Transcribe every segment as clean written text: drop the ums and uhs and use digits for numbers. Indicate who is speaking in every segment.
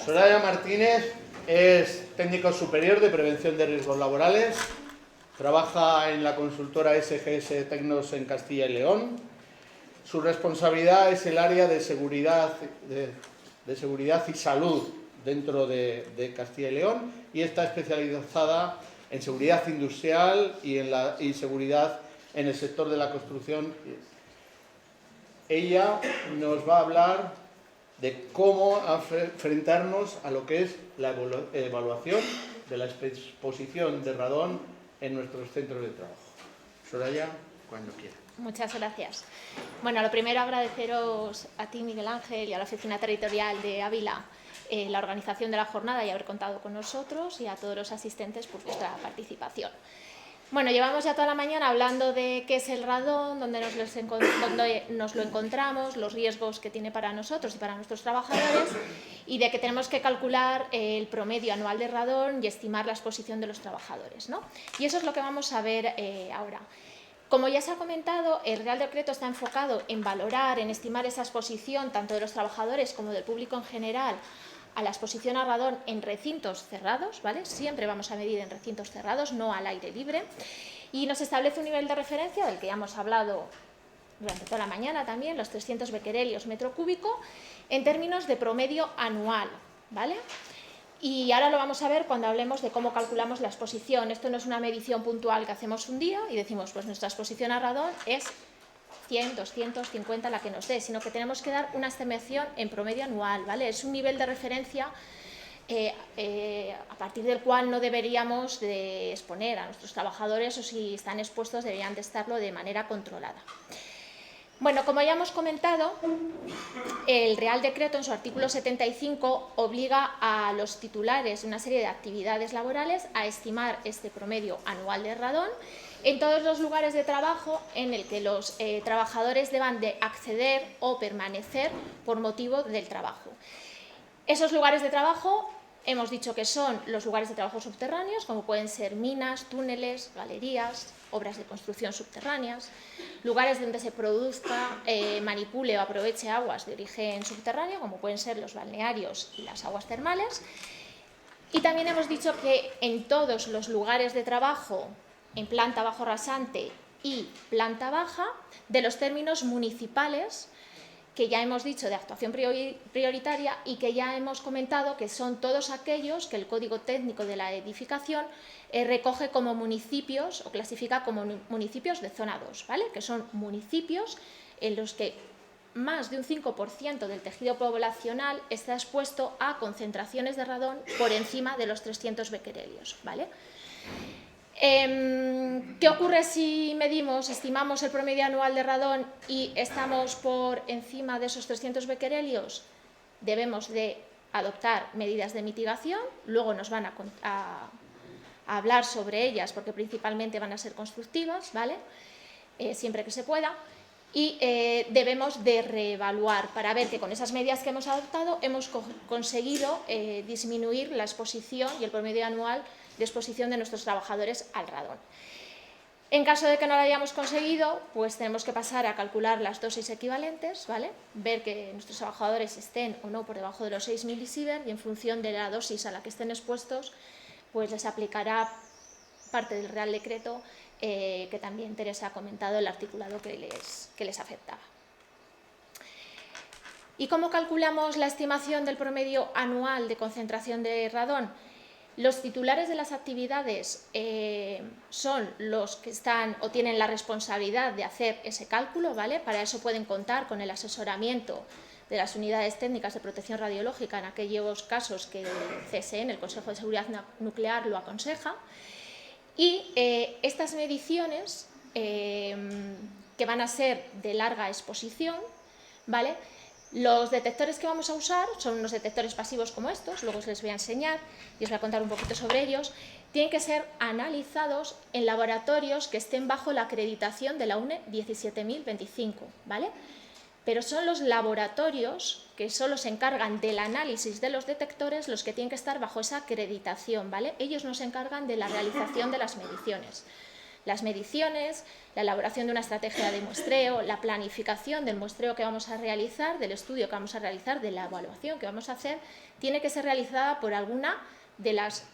Speaker 1: Soraya Martínez es técnico superior de prevención de riesgos laborales, trabaja en la consultora SGS Tecnos en Castilla y León. Su responsabilidad es el área de seguridad y salud dentro de Castilla y León y está especializada en seguridad industrial y seguridad en el sector de la construcción. Ella nos va a hablar de cómo enfrentarnos a lo que es la evaluación de la exposición de radón en nuestros centros de trabajo. Soraya, cuando quiera.
Speaker 2: Muchas gracias. Bueno, lo primero agradeceros a ti, Miguel Ángel, y a la Oficina Territorial de Ávila la organización de la jornada y haber contado con nosotros, y a todos los asistentes por vuestra participación. Bueno, llevamos ya toda la mañana hablando de qué es el radón, dónde nos lo encontramos, los riesgos que tiene para nosotros y para nuestros trabajadores, y de que tenemos que calcular el promedio anual de radón y estimar la exposición de los trabajadores, ¿no? Y eso es lo que vamos a ver ahora. Como ya se ha comentado, el Real Decreto está enfocado en valorar, en estimar esa exposición tanto de los trabajadores como del público en general a la exposición a radón en recintos cerrados, ¿vale? Siempre vamos a medir en recintos cerrados, no al aire libre, y nos establece un nivel de referencia del que ya hemos hablado durante toda la mañana también, los 300 becquerelios metro cúbico, en términos de promedio anual, ¿vale? Y ahora lo vamos a ver cuando hablemos de cómo calculamos la exposición. Esto no es una medición puntual que hacemos un día y decimos, pues nuestra exposición a radón es 100, 250, la que nos dé, sino que tenemos que dar una estimación en promedio anual, ¿vale? Es un nivel de referencia a partir del cual no deberíamos de exponer a nuestros trabajadores, o si están expuestos deberían de estarlo de manera controlada. Bueno, como ya hemos comentado, el Real Decreto en su artículo 75 obliga a los titulares de una serie de actividades laborales a estimar este promedio anual de radón en todos los lugares de trabajo en el que los trabajadores deban de acceder o permanecer por motivo del trabajo. Esos lugares de trabajo hemos dicho que son los lugares de trabajo subterráneos, como pueden ser minas, túneles, galerías, obras de construcción subterráneas, lugares donde se produzca, manipule o aproveche aguas de origen subterráneo, como pueden ser los balnearios y las aguas termales. Y también hemos dicho que en todos los lugares de trabajo, en planta bajo rasante y planta baja, de los términos municipales, que ya hemos dicho de actuación prioritaria y que ya hemos comentado que son todos aquellos que el Código Técnico de la Edificación recoge como municipios o clasifica como municipios de zona 2, ¿vale? Que son municipios en los que más de un 5% del tejido poblacional está expuesto a concentraciones de radón por encima de los 300 becquerelios, ¿vale? ¿Qué ocurre si estimamos el promedio anual de radón y estamos por encima de esos 300 becquerelios? Debemos de adoptar medidas de mitigación, luego nos van a hablar sobre ellas porque principalmente van a ser constructivas, ¿vale? Siempre que se pueda. Y debemos de reevaluar para ver que con esas medidas que hemos adoptado hemos conseguido disminuir la exposición y el promedio anual de exposición de nuestros trabajadores al radón. En caso de que no lo hayamos conseguido, pues tenemos que pasar a calcular las dosis equivalentes, ¿vale? Ver que nuestros trabajadores estén o no por debajo de los 6 milisievert y en función de la dosis a la que estén expuestos, pues les aplicará parte del Real Decreto que también Teresa ha comentado, el articulado que les afectaba. ¿Y cómo calculamos la estimación del promedio anual de concentración de radón? Los titulares de las actividades son los que están o tienen la responsabilidad de hacer ese cálculo, ¿vale? Para eso pueden contar con el asesoramiento de las unidades técnicas de protección radiológica en aquellos casos que el CSN, el Consejo de Seguridad Nuclear, lo aconseja. Y estas mediciones, que van a ser de larga exposición, ¿vale? Los detectores que vamos a usar son unos detectores pasivos como estos, luego os les voy a enseñar y os voy a contar un poquito sobre ellos. Tienen que ser analizados en laboratorios que estén bajo la acreditación de la UNE 17025, ¿vale? Pero son los laboratorios que solo se encargan del análisis de los detectores los que tienen que estar bajo esa acreditación, ¿vale? Ellos no se encargan de la realización de las mediciones. las mediciones, la elaboración de una estrategia de muestreo, la planificación del muestreo que vamos a realizar, del estudio que vamos a realizar, de la evaluación que vamos a hacer, tiene que ser realizada por alguna de las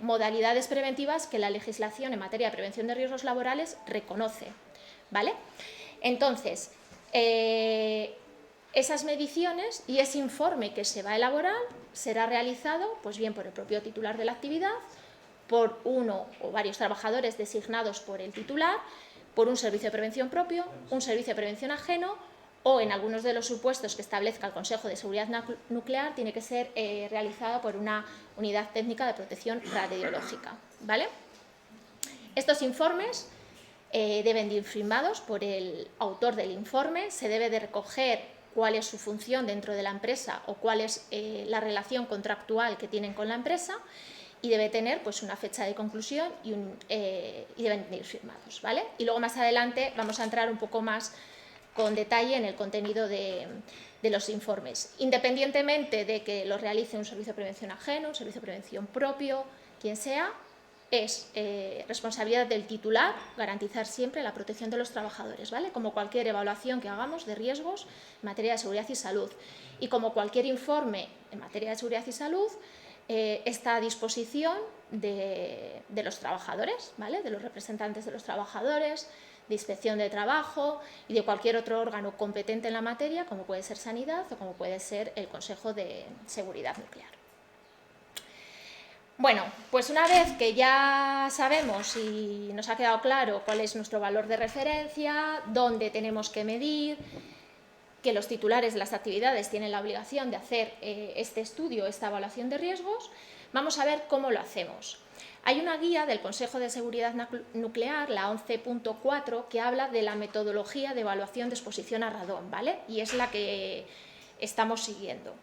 Speaker 2: modalidades preventivas que la legislación en materia de prevención de riesgos laborales reconoce, ¿vale? Entonces, esas mediciones y ese informe que se va a elaborar será realizado, pues bien, por el propio titular de la actividad, por uno o varios trabajadores designados por el titular, por un servicio de prevención propio, un servicio de prevención ajeno, o en algunos de los supuestos que establezca el Consejo de Seguridad Nuclear, tiene que ser realizado por una unidad técnica de protección radiológica, ¿vale? Estos informes deben de ir firmados por el autor del informe, se debe de recoger cuál es su función dentro de la empresa o cuál es la relación contractual que tienen con la empresa, y debe tener pues una fecha de conclusión y deben ir firmados, ¿vale? Y luego más adelante vamos a entrar un poco más con detalle en el contenido de los informes, independientemente de que lo realice un servicio de prevención ajeno, un servicio de prevención propio, quien sea, es responsabilidad del titular garantizar siempre la protección de los trabajadores, ¿vale? Como cualquier evaluación que hagamos de riesgos en materia de seguridad y salud, y como cualquier informe en materia de seguridad y salud, está a disposición de los trabajadores, ¿vale? De los representantes de los trabajadores, de inspección de trabajo y de cualquier otro órgano competente en la materia, como puede ser Sanidad o como puede ser el Consejo de Seguridad Nuclear. Bueno, pues una vez que ya sabemos y nos ha quedado claro cuál es nuestro valor de referencia, dónde tenemos que medir, que los titulares de las actividades tienen la obligación de hacer este estudio, esta evaluación de riesgos, vamos a ver cómo lo hacemos. Hay una guía del Consejo de Seguridad Nuclear, la 11.4, que habla de la metodología de evaluación de exposición a radón, ¿vale? Y es la que estamos siguiendo.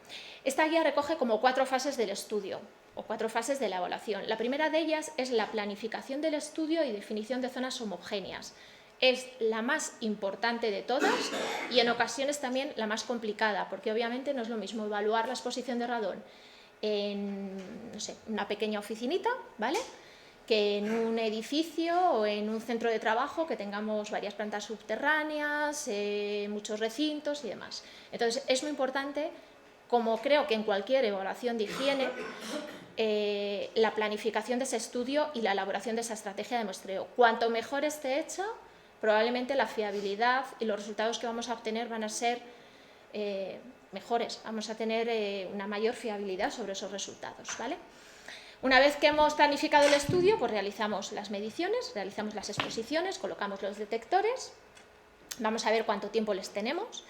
Speaker 2: Esta guía recoge como 4 fases del estudio o 4 fases de la evaluación. La primera de ellas es la planificación del estudio y definición de zonas homogéneas. Es la más importante de todas y en ocasiones también la más complicada, porque obviamente no es lo mismo evaluar la exposición de radón en, no sé, una pequeña oficinita, ¿vale?, que en un edificio o en un centro de trabajo que tengamos varias plantas subterráneas, muchos recintos y demás. Entonces, es muy importante, como creo que en cualquier evaluación de higiene, la planificación de ese estudio y la elaboración de esa estrategia de muestreo. Cuanto mejor esté hecha, probablemente la fiabilidad y los resultados que vamos a obtener van a ser mejores, vamos a tener una mayor fiabilidad sobre esos resultados, ¿vale? Una vez que hemos planificado el estudio, pues realizamos las mediciones, realizamos las exposiciones, colocamos los detectores, vamos a ver cuánto tiempo les tenemos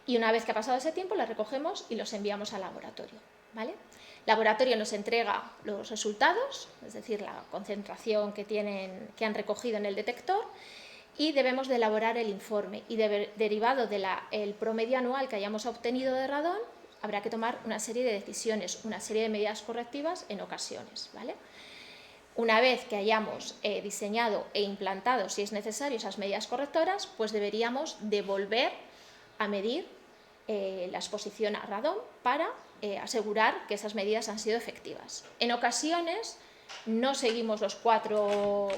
Speaker 2: y una vez que ha pasado ese tiempo los recogemos y los enviamos al laboratorio, ¿vale? El laboratorio nos entrega los resultados, es decir, la concentración que han recogido en el detector, y debemos de elaborar el informe y derivado del promedio anual que hayamos obtenido de radón, habrá que tomar una serie de decisiones, una serie de medidas correctivas en ocasiones, ¿vale? Una vez que hayamos diseñado e implantado, si es necesario, esas medidas correctoras, pues deberíamos de volver a medir la exposición a radón para asegurar que esas medidas han sido efectivas. En ocasiones no seguimos las 4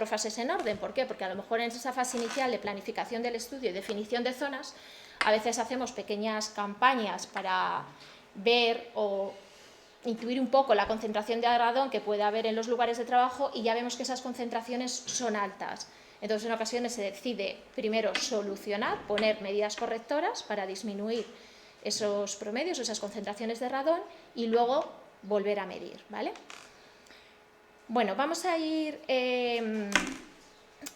Speaker 2: fases en orden. ¿Por qué? Porque a lo mejor en esa fase inicial de planificación del estudio y definición de zonas, a veces hacemos pequeñas campañas para ver o intuir un poco la concentración de radón que puede haber en los lugares de trabajo y ya vemos que esas concentraciones son altas. Entonces, en ocasiones se decide primero solucionar, poner medidas correctoras para disminuir esos promedios, esas concentraciones de radón y luego volver a medir, ¿vale? Bueno, vamos a ir en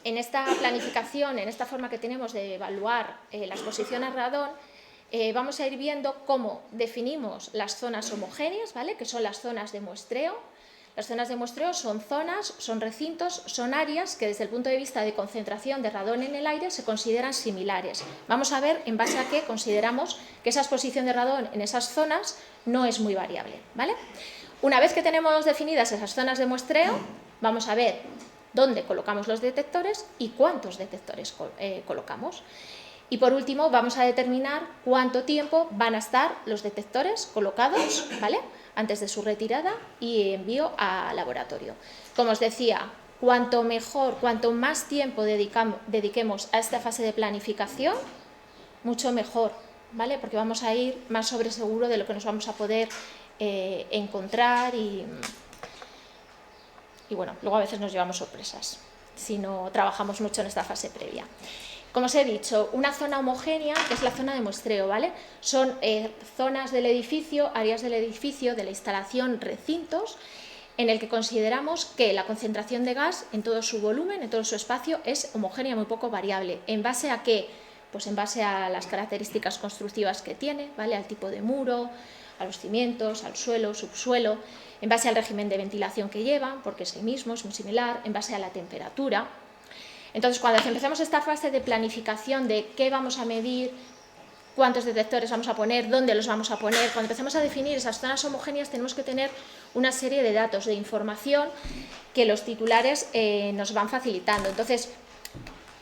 Speaker 2: esta planificación, en esta forma que tenemos de evaluar la exposición a radón, vamos a ir viendo cómo definimos las zonas homogéneas, ¿vale?, que son las zonas de muestreo. Las zonas de muestreo son zonas, son recintos, son áreas que desde el punto de vista de concentración de radón en el aire se consideran similares. Vamos a ver en base a qué consideramos que esa exposición de radón en esas zonas no es muy variable, ¿vale? Una vez que tenemos definidas esas zonas de muestreo, vamos a ver dónde colocamos los detectores y cuántos detectores colocamos. Y por último, vamos a determinar cuánto tiempo van a estar los detectores colocados, ¿vale?, antes de su retirada y envío al laboratorio. Como os decía, cuanto mejor, cuanto más tiempo dediquemos a esta fase de planificación, mucho mejor, ¿vale? Porque vamos a ir más sobre seguro de lo que nos vamos a poder encontrar y bueno, luego a veces nos llevamos sorpresas si no trabajamos mucho en esta fase previa. Como os he dicho, una zona homogénea es la zona de muestreo, ¿vale? Son zonas del edificio, áreas del edificio, de la instalación, recintos, en el que consideramos que la concentración de gas en todo su volumen, en todo su espacio, es homogénea, muy poco variable. ¿En base a qué? Pues en base a las características constructivas que tiene, ¿vale? Al tipo de muro, a los cimientos, al suelo, subsuelo, en base al régimen de ventilación que llevan, porque es el mismo, es muy similar, en base a la temperatura. Entonces, cuando empezamos esta fase de planificación de qué vamos a medir, cuántos detectores vamos a poner, dónde los vamos a poner, cuando empezamos a definir esas zonas homogéneas tenemos que tener una serie de datos, de información que los titulares nos van facilitando. Entonces,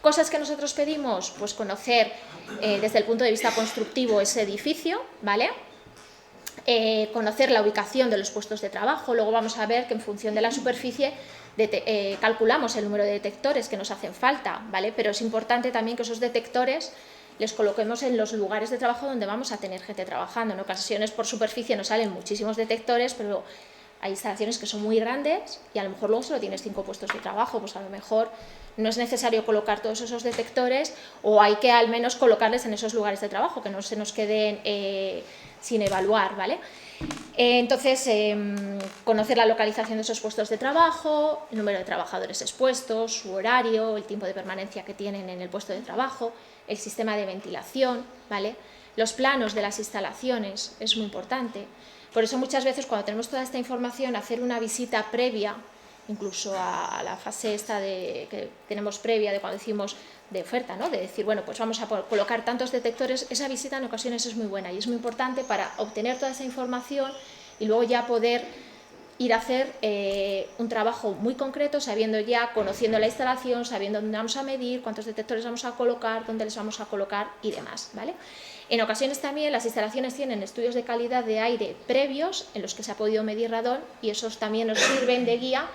Speaker 2: cosas que nosotros pedimos, pues conocer desde el punto de vista constructivo ese edificio, ¿vale? Conocer la ubicación de los puestos de trabajo, luego vamos a ver que en función de la superficie calculamos el número de detectores que nos hacen falta, ¿vale? Pero es importante también que esos detectores les coloquemos en los lugares de trabajo donde vamos a tener gente trabajando. En ocasiones por superficie nos salen muchísimos detectores, pero hay instalaciones que son muy grandes y a lo mejor luego solo tienes 5 puestos de trabajo, pues a lo mejor no es necesario colocar todos esos detectores o hay que al menos colocarles en esos lugares de trabajo, que no se nos queden sin evaluar, ¿vale? Entonces, conocer la localización de esos puestos de trabajo, el número de trabajadores expuestos, su horario, el tiempo de permanencia que tienen en el puesto de trabajo, el sistema de ventilación, ¿vale? Los planos de las instalaciones es muy importante. Por eso muchas veces cuando tenemos toda esta información, hacer una visita previa, incluso a la fase esta que tenemos previa de cuando decimos de oferta, ¿no? De decir, bueno, pues vamos a colocar tantos detectores, esa visita en ocasiones es muy buena y es muy importante para obtener toda esa información y luego ya poder ir a hacer un trabajo muy concreto, sabiendo ya, conociendo la instalación, sabiendo dónde vamos a medir, cuántos detectores vamos a colocar, dónde les vamos a colocar y demás, ¿vale? En ocasiones también las instalaciones tienen estudios de calidad de aire previos en los que se ha podido medir radón y esos también nos sirven de guía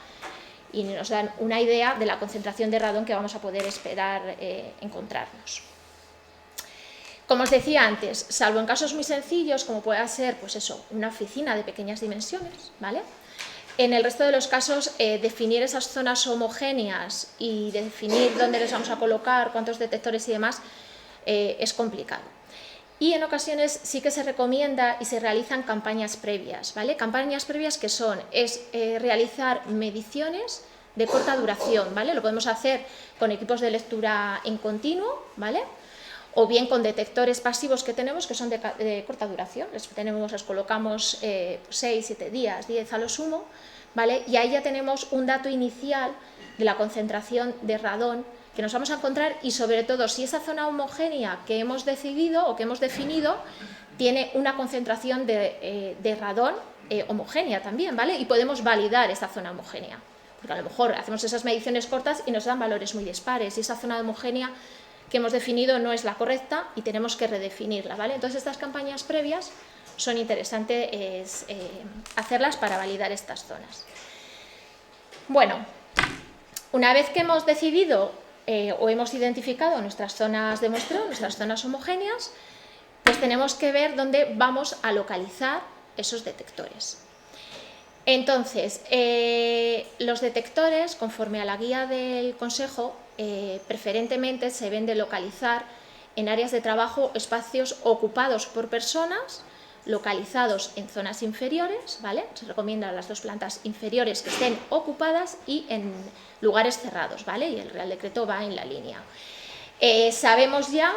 Speaker 2: y nos dan una idea de la concentración de radón que vamos a poder esperar encontrarnos. Como os decía antes, salvo en casos muy sencillos, como pueda ser, pues eso, una oficina de pequeñas dimensiones, ¿vale? En el resto de los casos, definir esas zonas homogéneas y definir dónde les vamos a colocar, cuántos detectores y demás, es complicado. Y en ocasiones sí que se recomienda y se realizan campañas previas, ¿vale? Campañas previas que son, realizar mediciones de corta duración, ¿vale? Lo podemos hacer con equipos de lectura en continuo, ¿vale? O bien con detectores pasivos que tenemos que son de corta duración, les colocamos 6, 7 días, 10 a lo sumo, ¿vale? Y ahí ya tenemos un dato inicial de la concentración de radón que nos vamos a encontrar y sobre todo si esa zona homogénea que hemos decidido o que hemos definido tiene una concentración de radón homogénea también, ¿vale? Y podemos validar esa zona homogénea, porque a lo mejor hacemos esas mediciones cortas y nos dan valores muy dispares y esa zona homogénea que hemos definido no es la correcta y tenemos que redefinirla, ¿vale? Entonces estas campañas previas son interesantes hacerlas para validar estas zonas. Bueno, una vez que hemos decidido o hemos identificado nuestras zonas de muestreo, nuestras zonas homogéneas, pues tenemos que ver dónde vamos a localizar esos detectores. Entonces, los detectores, conforme a la guía del Consejo, preferentemente se deben de localizar en áreas de trabajo, espacios ocupados por personas, localizados en zonas inferiores, ¿vale? Se recomiendan las 2 plantas inferiores que estén ocupadas y en lugares cerrados, ¿vale? Y el Real Decreto va en la línea. Sabemos ya,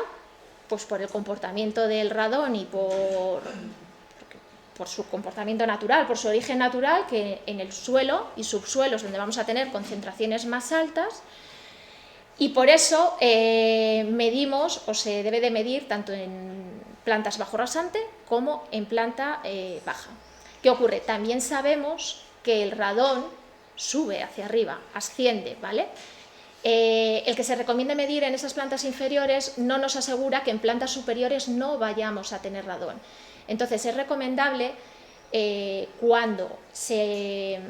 Speaker 2: pues por el comportamiento del radón y por su comportamiento natural, por su origen natural, que en el suelo y subsuelos donde vamos a tener concentraciones más altas y por eso medimos o se debe de medir tanto en plantas bajo rasante como en planta baja. ¿Qué ocurre? También sabemos que el radón sube hacia arriba, asciende, ¿vale? El que se recomienda medir en esas plantas inferiores no nos asegura que en plantas superiores no vayamos a tener radón. Entonces es recomendable cuando se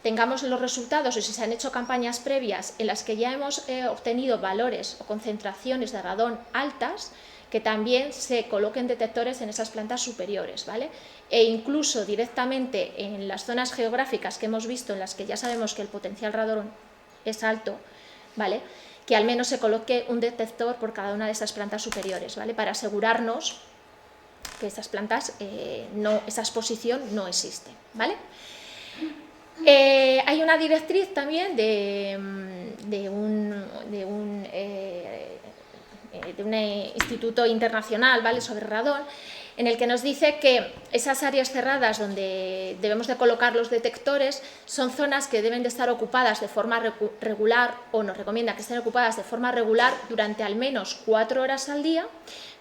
Speaker 2: tengamos los resultados o si se han hecho campañas previas en las que ya hemos obtenido valores o concentraciones de radón altas, que también se coloquen detectores en esas plantas superiores, ¿vale? E incluso directamente en las zonas geográficas que hemos visto en las que ya sabemos que el potencial radón es alto, ¿vale?, que al menos se coloque un detector por cada una de esas plantas superiores, ¿vale?, para asegurarnos que estas plantas, esa exposición no existe, ¿vale? Hay una directriz también de un instituto internacional, ¿vale?, sobre radón, en el que nos dice que esas áreas cerradas donde debemos de colocar los detectores son zonas que deben de estar ocupadas de forma regular, o nos recomienda que estén ocupadas de forma regular durante al menos 4 horas al día,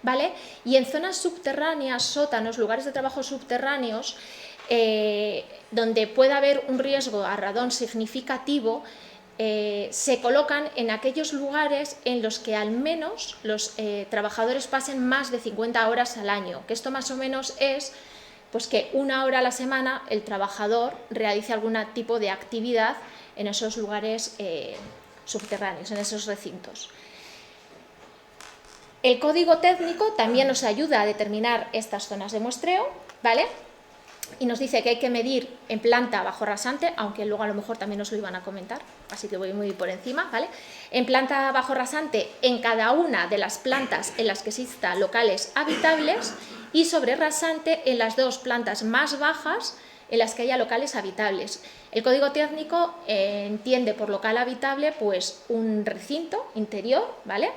Speaker 2: ¿vale? Y en zonas subterráneas, sótanos, lugares de trabajo subterráneos, donde pueda haber un riesgo a radón significativo, se colocan en aquellos lugares en los que al menos los trabajadores pasen más de 50 horas al año, que esto más o menos es pues que 1 hora a la semana el trabajador realice algún tipo de actividad en esos lugares subterráneos, en esos recintos. El código técnico también nos ayuda a determinar estas zonas de muestreo, ¿vale?, y nos dice que hay que medir en planta bajo rasante, aunque luego a lo mejor también nos lo iban a comentar, así que voy muy por encima, ¿vale? En planta bajo rasante en cada una de las plantas en las que exista locales habitables y sobre rasante en las 2 plantas más bajas en las que haya locales habitables. El código técnico entiende por local habitable pues un recinto interior, ¿vale?,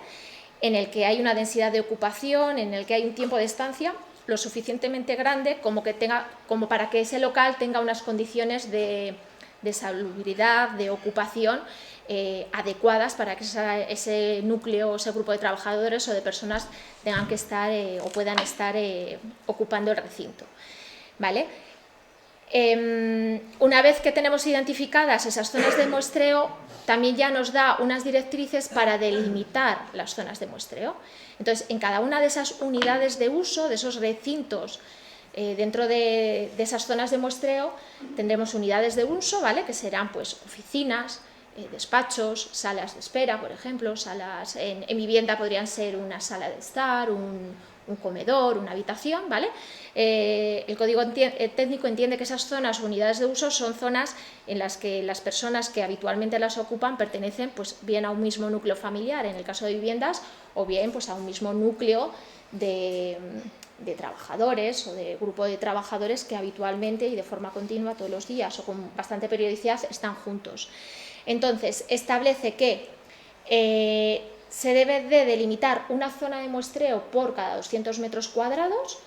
Speaker 2: en el que hay una densidad de ocupación, en el que hay un tiempo de estancia lo suficientemente grande como para que ese local tenga unas condiciones de salubridad, de ocupación adecuadas para que ese núcleo, ese grupo de trabajadores o de personas tengan que estar o puedan estar ocupando el recinto, ¿vale? Una vez que tenemos identificadas esas zonas de muestreo, también ya nos da unas directrices para delimitar las zonas de muestreo. Entonces, en cada una de esas unidades de uso, de esos recintos, dentro de esas zonas de muestreo, tendremos unidades de uso, ¿vale?, que serán pues oficinas, despachos, salas de espera, por ejemplo, salas en vivienda podrían ser una sala de estar, un comedor, una habitación, ¿vale? El código técnico entiende que esas zonas o unidades de uso son zonas en las que las personas que habitualmente las ocupan pertenecen pues bien a un mismo núcleo familiar, en el caso de viviendas, o bien pues a un mismo núcleo de trabajadores o de grupo de trabajadores que habitualmente y de forma continua todos los días o con bastante periodicidad están juntos. Entonces, establece que se debe de delimitar una zona de muestreo por cada 200 metros cuadrados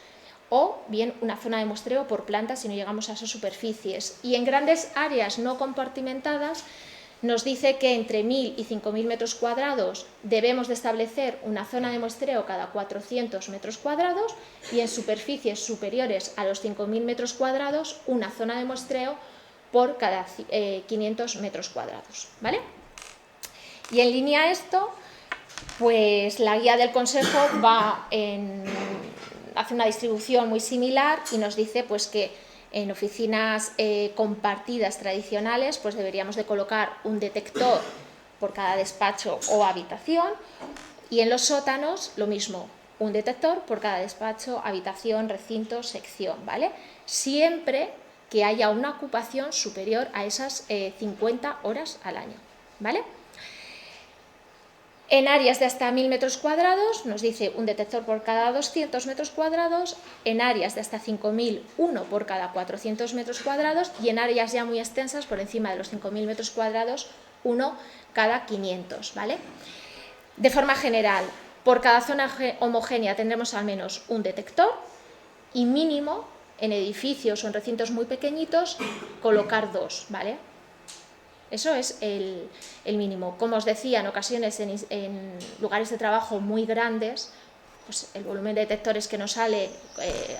Speaker 2: o bien una zona de muestreo por planta si no llegamos a esas superficies. Y en grandes áreas no compartimentadas nos dice que entre 1.000 y 5.000 metros cuadrados debemos de establecer una zona de muestreo cada 400 metros cuadrados y en superficies superiores a los 5.000 metros cuadrados una zona de muestreo por cada 500 metros cuadrados, ¿vale? Y en línea a esto, pues la guía del Consejo hace una distribución muy similar y nos dice pues que en oficinas compartidas tradicionales pues deberíamos de colocar un detector por cada despacho o habitación, y en los sótanos lo mismo, un detector por cada despacho, habitación, recinto, sección, ¿vale? Siempre que haya una ocupación superior a esas 50 horas al año, ¿vale? En áreas de hasta 1.000 metros cuadrados nos dice un detector por cada 200 metros cuadrados, en áreas de hasta 5.000 uno por cada 400 metros cuadrados y en áreas ya muy extensas por encima de los 5.000 metros cuadrados uno cada 500, ¿vale? De forma general, por cada zona homogénea tendremos al menos un detector y mínimo en edificios o en recintos muy pequeñitos colocar 2, ¿vale? Eso es el mínimo. Como os decía, en ocasiones en lugares de trabajo muy grandes, pues el volumen de detectores que nos sale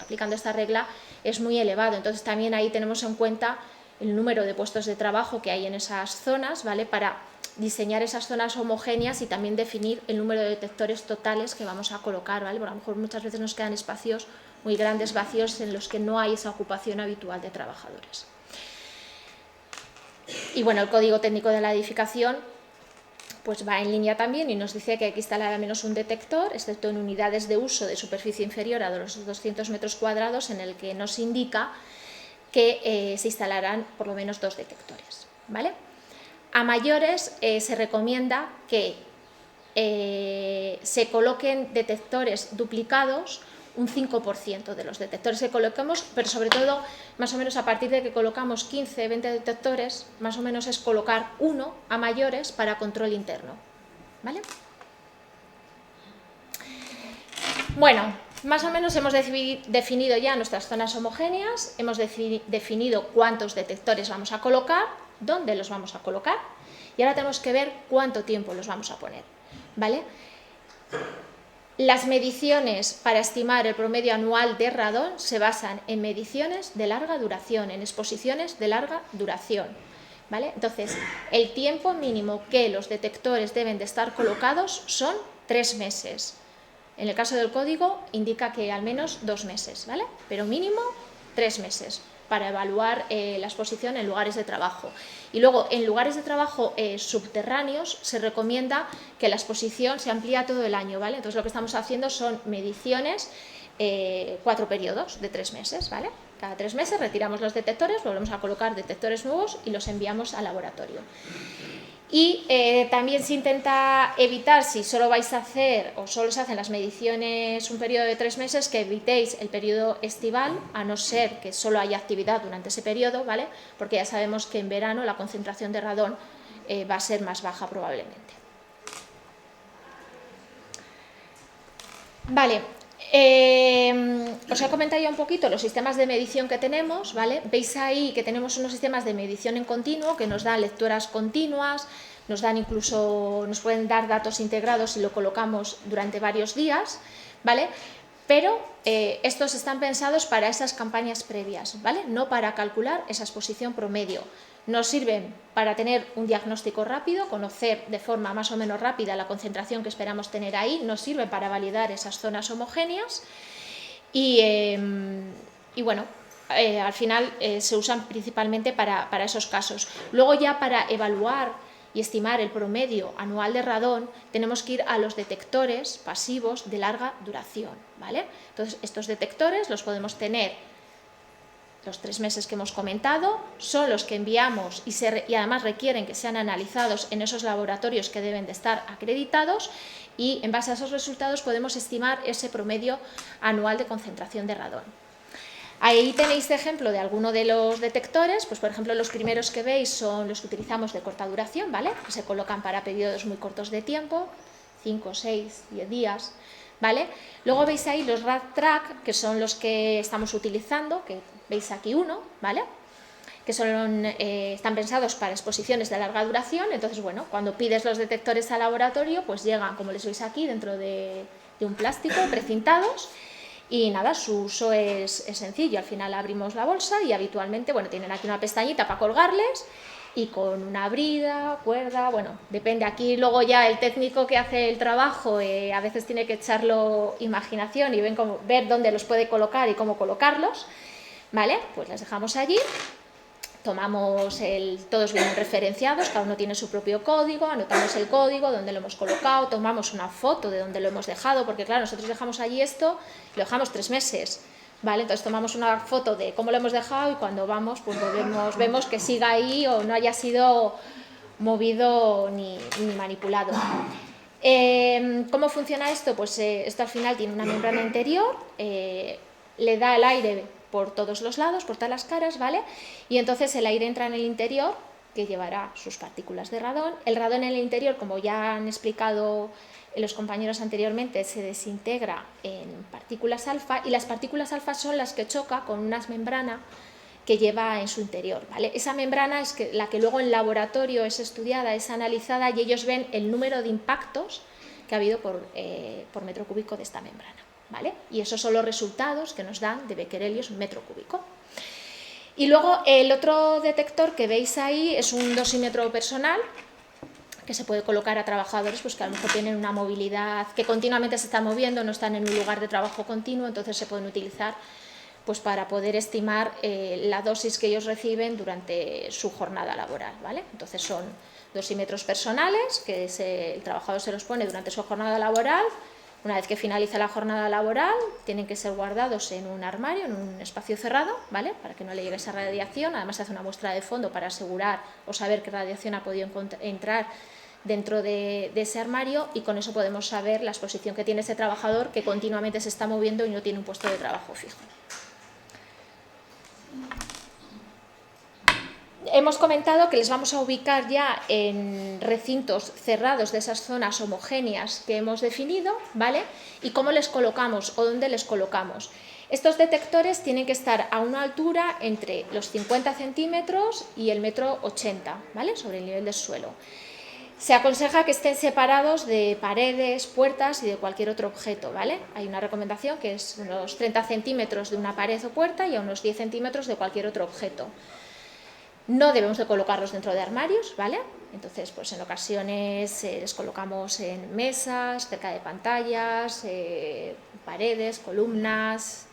Speaker 2: aplicando esta regla es muy elevado. Entonces también ahí tenemos en cuenta el número de puestos de trabajo que hay en esas zonas, ¿vale?, para diseñar esas zonas homogéneas y también definir el número de detectores totales que vamos a colocar, ¿vale? Porque a lo mejor muchas veces nos quedan espacios muy grandes, vacíos, en los que no hay esa ocupación habitual de trabajadores. Y bueno, el código técnico de la edificación pues va en línea también y nos dice que hay que instalar al menos un detector, excepto en unidades de uso de superficie inferior a los 200 metros cuadrados, en el que nos indica que se instalarán por lo menos 2 detectores, ¿vale? A mayores se recomienda que se coloquen detectores duplicados, un 5% de los detectores que coloquemos, pero sobre todo, más o menos a partir de que colocamos 15, 20 detectores, más o menos es colocar uno a mayores para control interno, ¿vale? Bueno, más o menos hemos definido ya nuestras zonas homogéneas, hemos definido cuántos detectores vamos a colocar, dónde los vamos a colocar, y ahora tenemos que ver cuánto tiempo los vamos a poner, ¿vale? Las mediciones para estimar el promedio anual de radón se basan en mediciones de larga duración, en exposiciones de larga duración, ¿vale? Entonces, el tiempo mínimo que los detectores deben de estar colocados son 3 meses. En el caso del código indica que al menos 2 meses, ¿vale? Pero mínimo 3 meses para evaluar la exposición en lugares de trabajo. Y luego, en lugares de trabajo subterráneos, se recomienda que la exposición se amplíe todo el año, ¿vale? Entonces, lo que estamos haciendo son mediciones, 4 periodos de 3 meses, ¿vale? Cada 3 meses retiramos los detectores, volvemos a colocar detectores nuevos y los enviamos al laboratorio. Y también se intenta evitar, si solo vais a hacer o solo se hacen las mediciones un periodo de 3 meses, que evitéis el periodo estival, a no ser que solo haya actividad durante ese periodo, ¿vale? Porque ya sabemos que en verano la concentración de radón va a ser más baja probablemente. Vale. Os he comentado ya un poquito los sistemas de medición que tenemos, ¿vale? Veis ahí que tenemos unos sistemas de medición en continuo que nos dan lecturas continuas, nos pueden dar datos integrados si lo colocamos durante varios días, ¿vale? Pero estos están pensados para esas campañas previas, ¿vale? No para calcular esa exposición promedio. Nos sirven para tener un diagnóstico rápido, conocer de forma más o menos rápida la concentración que esperamos tener ahí, nos sirve para validar esas zonas homogéneas y bueno, al final se usan principalmente para esos casos. Luego ya para evaluar y estimar el promedio anual de radón, tenemos que ir a los detectores pasivos de larga duración, ¿vale? Entonces, estos detectores los podemos tener los 3 meses que hemos comentado, son los que enviamos y además requieren que sean analizados en esos laboratorios que deben de estar acreditados, y en base a esos resultados podemos estimar ese promedio anual de concentración de radón. Ahí tenéis ejemplo de alguno de los detectores, pues por ejemplo los primeros que veis son los que utilizamos de corta duración, ¿vale? Que se colocan para periodos muy cortos de tiempo, 5, 6, 10 días, ¿vale? Luego veis ahí los RadTrack, que son los que estamos utilizando, que veis aquí uno, ¿vale? Que están pensados para exposiciones de larga duración. Entonces, bueno, cuando pides los detectores al laboratorio, pues llegan, como les veis aquí, dentro de un plástico, precintados. Y nada, su uso es sencillo. Al final abrimos la bolsa y habitualmente, bueno, tienen aquí una pestañita para colgarles y con una brida, cuerda, bueno, depende. Aquí luego ya el técnico que hace el trabajo a veces tiene que echarlo imaginación y ver dónde los puede colocar y cómo colocarlos, ¿vale? Pues les dejamos allí. Tomamos todos vienen referenciados, cada uno tiene su propio código, anotamos el código, dónde lo hemos colocado, tomamos una foto de dónde lo hemos dejado, porque claro, nosotros dejamos allí esto, lo dejamos 3 meses, ¿vale? Entonces tomamos una foto de cómo lo hemos dejado y cuando vamos, pues vemos que siga ahí o no haya sido movido ni manipulado. ¿Cómo funciona esto? Pues esto al final tiene una membrana interior, le da el aire por todos los lados, por todas las caras, ¿vale? Y entonces el aire entra en el interior, que llevará sus partículas de radón. El radón en el interior, como ya han explicado los compañeros anteriormente, se desintegra en partículas alfa, y las partículas alfa son las que choca con una membrana que lleva en su interior, ¿vale? Esa membrana es la que luego en laboratorio es estudiada, es analizada, y ellos ven el número de impactos que ha habido por metro cúbico de esta membrana, ¿vale? Y esos son los resultados que nos dan de becquerelios metro cúbico. Y luego el otro detector que veis ahí es un dosímetro personal, que se puede colocar a trabajadores pues que a lo mejor tienen una movilidad, que continuamente se están moviendo, no están en un lugar de trabajo continuo, entonces se pueden utilizar pues para poder estimar la dosis que ellos reciben durante su jornada laboral, ¿vale? Entonces son dosímetros personales que el trabajador se los pone durante su jornada laboral. Una vez que finaliza la jornada laboral, tienen que ser guardados en un armario, en un espacio cerrado, ¿vale? Para que no le llegue esa radiación. Además se hace una muestra de fondo para asegurar o saber qué radiación ha podido entrar dentro de ese armario, y con eso podemos saber la exposición que tiene ese trabajador, que continuamente se está moviendo y no tiene un puesto de trabajo fijo. Hemos comentado que les vamos a ubicar ya en recintos cerrados de esas zonas homogéneas que hemos definido, ¿vale? Y cómo les colocamos o dónde les colocamos. Estos detectores tienen que estar a una altura entre los 50 centímetros y el 1,80 m, ¿vale? Sobre el nivel del suelo. Se aconseja que estén separados de paredes, puertas y de cualquier otro objeto, ¿vale? Hay una recomendación que es unos 30 centímetros de una pared o puerta y a unos 10 centímetros de cualquier otro objeto. No debemos de colocarlos dentro de armarios, ¿vale? Entonces, pues en ocasiones les colocamos en mesas, cerca de pantallas, paredes, columnas,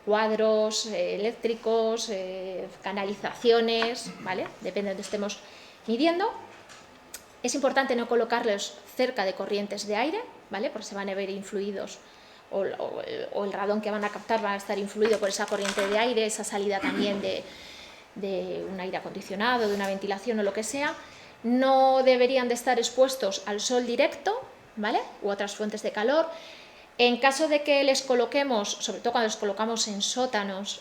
Speaker 2: cuadros eléctricos, canalizaciones, ¿vale? Depende de donde estemos midiendo. Es importante no colocarlos cerca de corrientes de aire, ¿vale? Porque se van a ver influidos, o el radón que van a captar va a estar influido por esa corriente de aire, esa salida también de un aire acondicionado, de una ventilación o lo que sea. No deberían de estar expuestos al sol directo, ¿vale? U otras fuentes de calor. En caso de que les coloquemos, sobre todo cuando los colocamos en sótanos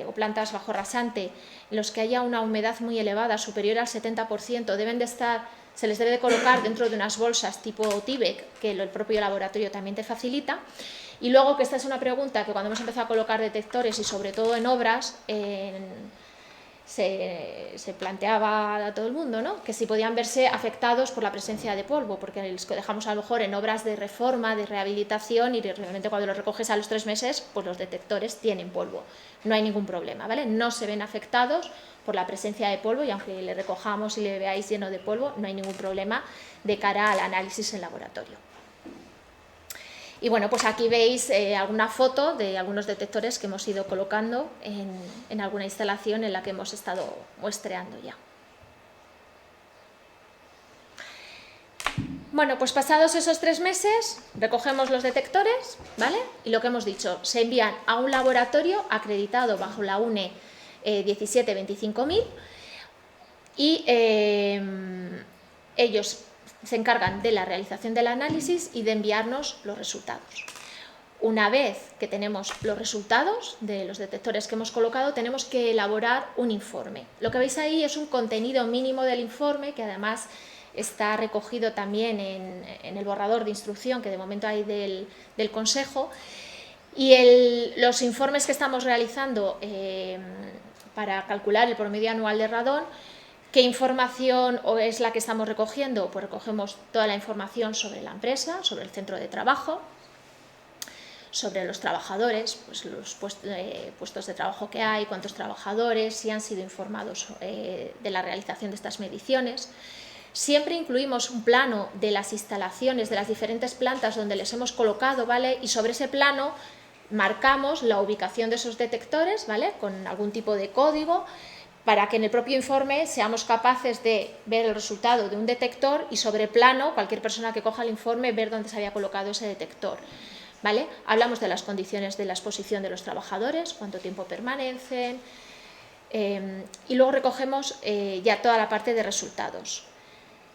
Speaker 2: o plantas bajo rasante, en los que haya una humedad muy elevada, superior al 70%, se les debe de colocar dentro de unas bolsas tipo Tyvek, que el propio laboratorio también te facilita. Y luego, que esta es una pregunta que cuando hemos empezado a colocar detectores y sobre todo en obras, se planteaba a todo el mundo, ¿no? Que si podían verse afectados por la presencia de polvo, porque los que dejamos a lo mejor en obras de reforma, de rehabilitación, y realmente cuando los recoges a los 3 meses, pues los detectores tienen polvo. No hay ningún problema, ¿vale? No se ven afectados por la presencia de polvo, y aunque le recojamos y le veáis lleno de polvo, no hay ningún problema de cara al análisis en laboratorio. Y bueno, pues aquí veis alguna foto de algunos detectores que hemos ido colocando en alguna instalación en la que hemos estado muestreando ya. Bueno, pues pasados esos 3 meses, recogemos los detectores, ¿vale? Y lo que hemos dicho, se envían a un laboratorio acreditado bajo la UNE 1725000 y ellos se encargan de la realización del análisis y de enviarnos los resultados. Una vez que tenemos los resultados de los detectores que hemos colocado, tenemos que elaborar un informe. Lo que veis ahí es un contenido mínimo del informe, que además está recogido también en el borrador de instrucción que de momento hay del Consejo. Y los informes que estamos realizando para calcular el promedio anual de radón, ¿qué información es la que estamos recogiendo? Pues recogemos toda la información sobre la empresa, sobre el centro de trabajo, sobre los trabajadores, pues los puestos de trabajo que hay, cuántos trabajadores, si han sido informados de la realización de estas mediciones. Siempre incluimos un plano de las instalaciones, de las diferentes plantas donde les hemos colocado, ¿vale? Y sobre ese plano marcamos la ubicación de esos detectores, ¿vale? Con algún tipo de código, para que en el propio informe seamos capaces de ver el resultado de un detector y sobre plano, cualquier persona que coja el informe, ver dónde se había colocado ese detector, ¿vale? Hablamos de las condiciones de la exposición de los trabajadores, cuánto tiempo permanecen, y luego recogemos ya toda la parte de resultados.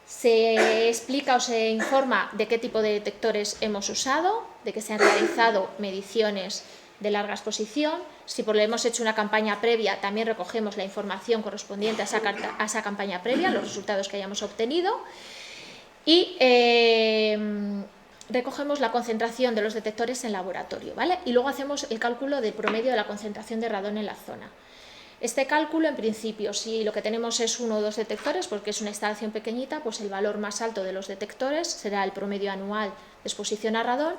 Speaker 2: Se explica o se informa de qué tipo de detectores hemos usado, de que se han realizado mediciones de larga exposición. Si hemos hecho una campaña previa, también recogemos la información correspondiente a esa campaña previa, los resultados que hayamos obtenido, y recogemos la concentración de los detectores en laboratorio, ¿vale? Y luego hacemos el cálculo del promedio de la concentración de radón en la zona. Este cálculo, en principio, si lo que tenemos es 1 o 2 detectores, porque es una instalación pequeñita, pues el valor más alto de los detectores será el promedio anual de exposición a radón.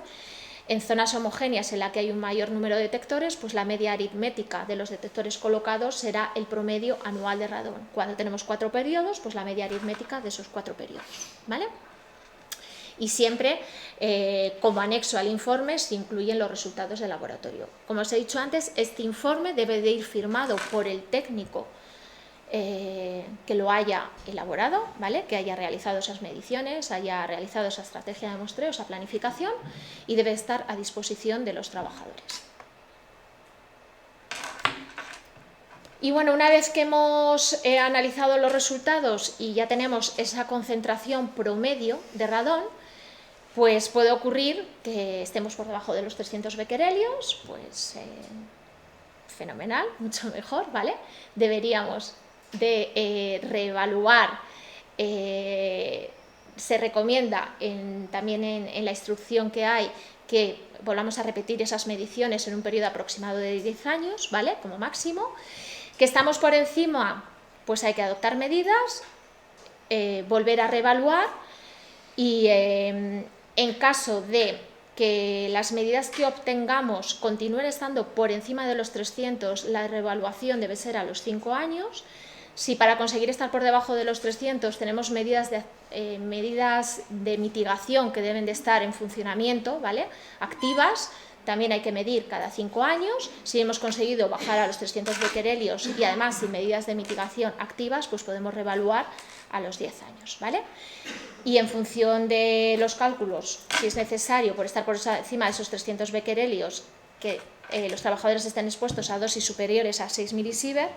Speaker 2: En zonas homogéneas en las que hay un mayor número de detectores, pues la media aritmética de los detectores colocados será el promedio anual de radón. Cuando tenemos 4 periodos, pues la media aritmética de esos 4 periodos, ¿vale? y siempre como anexo al informe se incluyen los resultados del laboratorio. Como os he dicho antes, este informe debe de ir firmado por el técnico que lo haya elaborado, ¿vale? Que haya realizado esas mediciones, haya realizado esa estrategia de muestreo, esa planificación, y debe estar a disposición de los trabajadores. Y bueno, una vez que hemos analizado los resultados y ya tenemos esa concentración promedio de radón, pues puede ocurrir que estemos por debajo de los 300 becquerelios, pues fenomenal, mucho mejor, ¿vale? Deberíamos de reevaluar, se recomienda también en la instrucción que hay que volvamos a repetir esas mediciones en un periodo aproximado de 10 años, ¿vale? Como máximo. Que estamos por encima, pues hay que adoptar medidas, volver a reevaluar y en caso de que las medidas que obtengamos continúen estando por encima de los 300, la reevaluación debe ser a los 5 años. Si para conseguir estar por debajo de los 300 tenemos medidas de mitigación que deben de estar en funcionamiento, ¿vale? Activas, también hay que medir cada 5 años. Si hemos conseguido bajar a los 300 becquerelios y además sin medidas de mitigación activas, pues podemos reevaluar a los 10 años, ¿vale? Y en función de los cálculos, si es necesario, por estar por encima de esos 300 becquerelios, que los trabajadores estén expuestos a dosis superiores a 6 milisievert,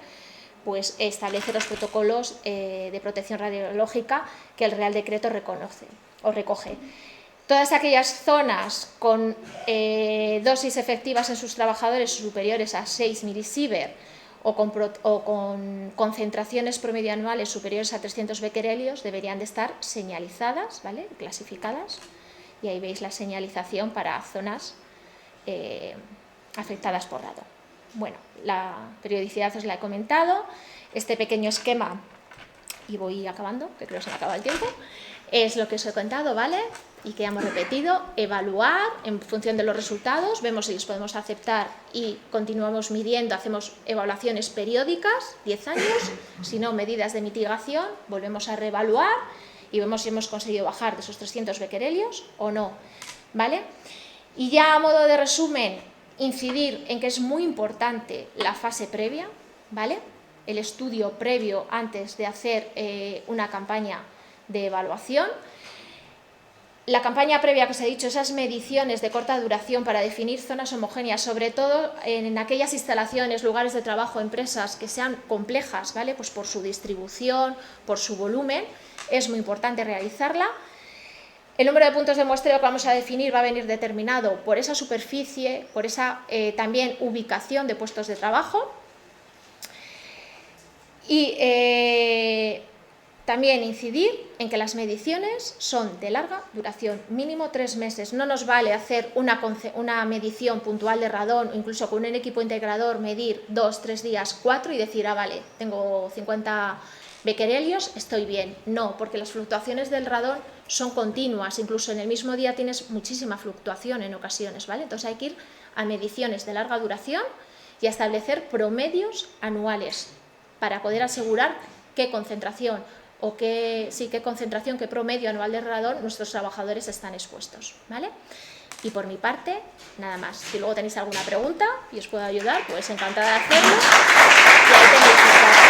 Speaker 2: pues establece los protocolos de protección radiológica que el Real Decreto reconoce o recoge. Todas aquellas zonas con dosis efectivas en sus trabajadores superiores a 6 milisievert o con concentraciones promedio anuales superiores a 300 becquerelios deberían de estar señalizadas, ¿vale? Clasificadas, y ahí veis la señalización para zonas afectadas por radón. Bueno, la periodicidad os la he comentado, este pequeño esquema, y voy acabando, que creo que se me acaba el tiempo, es lo que os he contado, ¿vale? Y que hemos repetido, evaluar en función de los resultados, vemos si los podemos aceptar y continuamos midiendo, hacemos evaluaciones periódicas, 10 años, si no, medidas de mitigación, volvemos a reevaluar y vemos si hemos conseguido bajar de esos 300 becquerelios o no, ¿vale? Y ya a modo de resumen, incidir en que es muy importante la fase previa, ¿vale? El estudio previo antes de hacer una campaña de evaluación. La campaña previa que os he dicho, esas mediciones de corta duración para definir zonas homogéneas, sobre todo en aquellas instalaciones, lugares de trabajo, empresas que sean complejas, ¿vale? Pues por su distribución, por su volumen, es muy importante realizarla. El número de puntos de muestreo que vamos a definir va a venir determinado por esa superficie, por esa también ubicación de puestos de trabajo. Y también incidir en que las mediciones son de larga duración, mínimo 3 meses. No nos vale hacer una medición puntual de radón, o incluso con un equipo integrador medir 2, 3 días, 4 y decir, vale, tengo 50 becquerelios, estoy bien. No, porque las fluctuaciones del radón son continuas, incluso en el mismo día tienes muchísima fluctuación en ocasiones, ¿vale? Entonces hay que ir a mediciones de larga duración y a establecer promedios anuales para poder asegurar qué concentración qué promedio anual de radón nuestros trabajadores están expuestos, ¿vale? Y por mi parte, nada más. Si luego tenéis alguna pregunta y os puedo ayudar, pues encantada de hacerlo. Y ahí tenéis